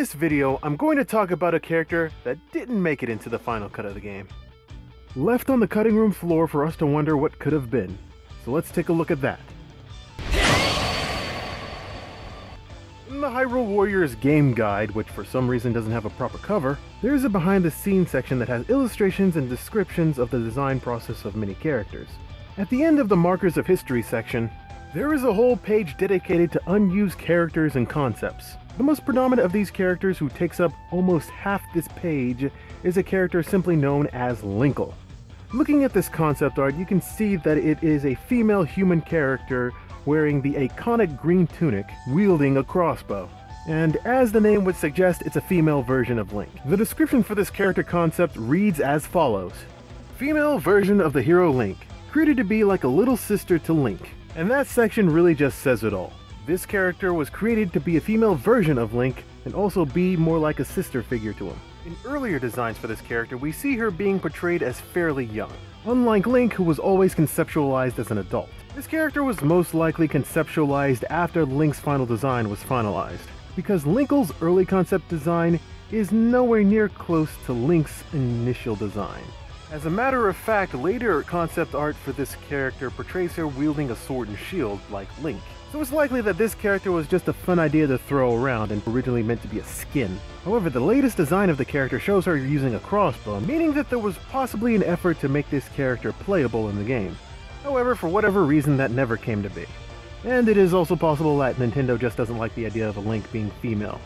this video, I'm going to talk about a character that didn't make it into the final cut of the game. Left on the cutting room floor for us to wonder what could have been. So let's take a look at that. In the Hyrule Warriors game guide, which for some reason doesn't have a proper cover, there is a behind the scenes section that has illustrations and descriptions of the design process of many characters. At the end of the Markers of History section, there is a whole page dedicated to unused characters and concepts. The most predominant of these characters, who takes up almost half this page, is a character simply known as Linkle. Looking at this concept art, you can see that it is a female human character wearing the iconic green tunic, wielding a crossbow. And as the name would suggest, it's a female version of Link. The description for this character concept reads as follows. Female version of the hero Link, created to be like a little sister to Link. And that section really just says it all. This character was created to be a female version of Link, and also be more like a sister figure to him. In earlier designs for this character, we see her being portrayed as fairly young, unlike Link, who was always conceptualized as an adult. This character was most likely conceptualized after Link's final design was finalized, because Linkle's early concept design is nowhere near close to Link's initial design. As a matter of fact, later concept art for this character portrays her wielding a sword and shield like Link. So it's likely that this character was just a fun idea to throw around and originally meant to be a skin. However, the latest design of the character shows her using a crossbow, meaning that there was possibly an effort to make this character playable in the game. However, for whatever reason, that never came to be. And it is also possible that Nintendo just doesn't like the idea of a Link being female.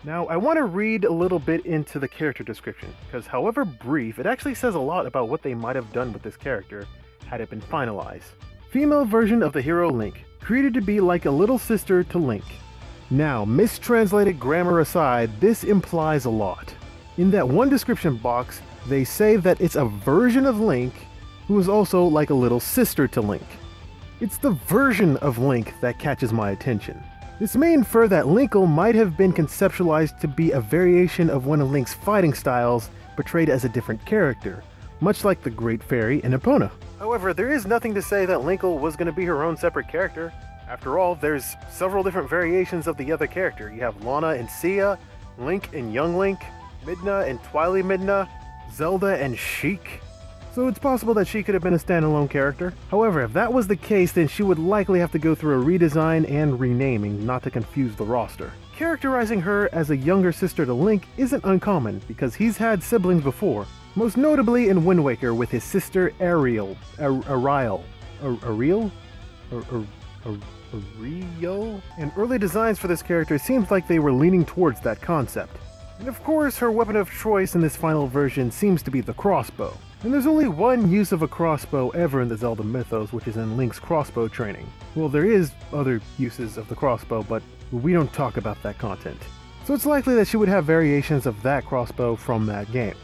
Now, I want to read a little bit into the character description, because however brief, it actually says a lot about what they might have done with this character had it been finalized. Female version of the hero Link, created to be like a little sister to Link. Now, mistranslated grammar aside, this implies a lot. In that one description box, they say that it's a version of Link who is also like a little sister to Link. It's the version of Link that catches my attention. This may infer that Linkle might have been conceptualized to be a variation of one of Link's fighting styles, portrayed as a different character, much like the Great Fairy in Epona. However, there is nothing to say that Linkle was going to be her own separate character. After all, there's several different variations of the other character. You have Lana and Sia, Link and Young Link, Midna and Twilight Midna, Zelda and Sheik. So it's possible that she could have been a standalone character. However, if that was the case, then she would likely have to go through a redesign and renaming, not to confuse the roster. Characterizing her as a younger sister to Link isn't uncommon, because he's had siblings before, most notably in Wind Waker with his sister Ariel. Ariel? And early designs for this character seems like they were leaning towards that concept. And of course, her weapon of choice in this final version seems to be the crossbow. And there's only one use of a crossbow ever in the Zelda mythos, which is in Link's crossbow training. Well, there is other uses of the crossbow, but we don't talk about that content. So it's likely that she would have variations of that crossbow from that game.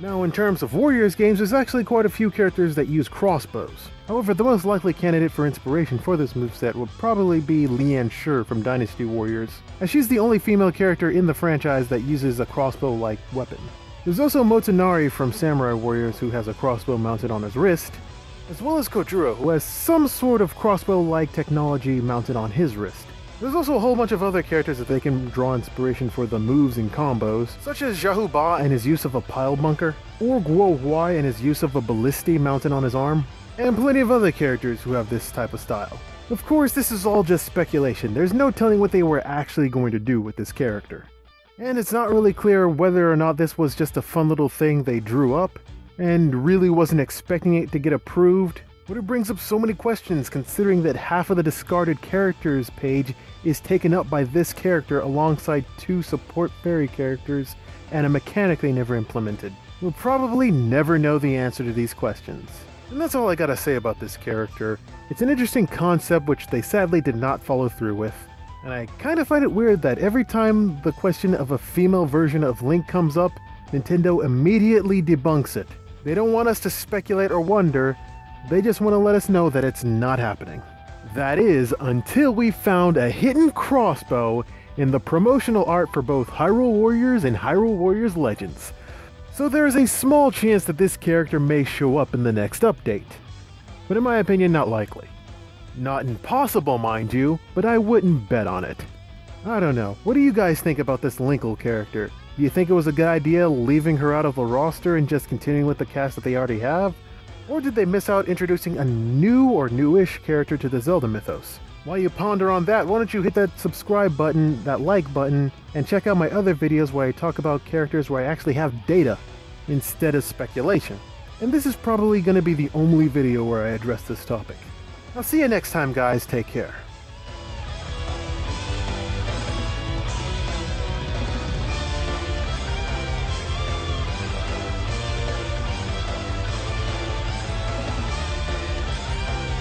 Now, in terms of Warriors games, there's actually quite a few characters that use crossbows. However, the most likely candidate for inspiration for this moveset would probably be Lian Shi from Dynasty Warriors, as she's the only female character in the franchise that uses a crossbow-like weapon. There's also Motonari from Samurai Warriors, who has a crossbow mounted on his wrist, as well as Kojuro, who has some sort of crossbow-like technology mounted on his wrist. There's also a whole bunch of other characters that they can draw inspiration for the moves and combos, such as Zhahu Ba and his use of a pile bunker, or Guo Huai and his use of a ballisti mounted on his arm, and plenty of other characters who have this type of style. Of course, this is all just speculation. There's no telling what they were actually going to do with this character. And it's not really clear whether or not this was just a fun little thing they drew up, and really wasn't expecting it to get approved. But it brings up so many questions, considering that half of the discarded characters page is taken up by this character alongside two support fairy characters and a mechanic they never implemented. We'll probably never know the answer to these questions. And that's all I gotta say about this character. It's an interesting concept which they sadly did not follow through with. And I kinda find it weird that every time the question of a female version of Link comes up, Nintendo immediately debunks it. They don't want us to speculate or wonder, they just want to let us know that it's not happening. That is, until we found a hidden crossbow in the promotional art for both Hyrule Warriors and Hyrule Warriors Legends. So there is a small chance that this character may show up in the next update. But in my opinion, not likely. Not impossible, mind you, but I wouldn't bet on it. I don't know. What do you guys think about this Linkle character? Do you think it was a good idea leaving her out of the roster and just continuing with the cast that they already have? Or did they miss out introducing a new or newish character to the Zelda mythos? While you ponder on that, why don't you hit that subscribe button, that like button, and check out my other videos where I talk about characters where I actually have data instead of speculation. And this is probably going to be the only video where I address this topic. I'll see you next time, guys. Take care.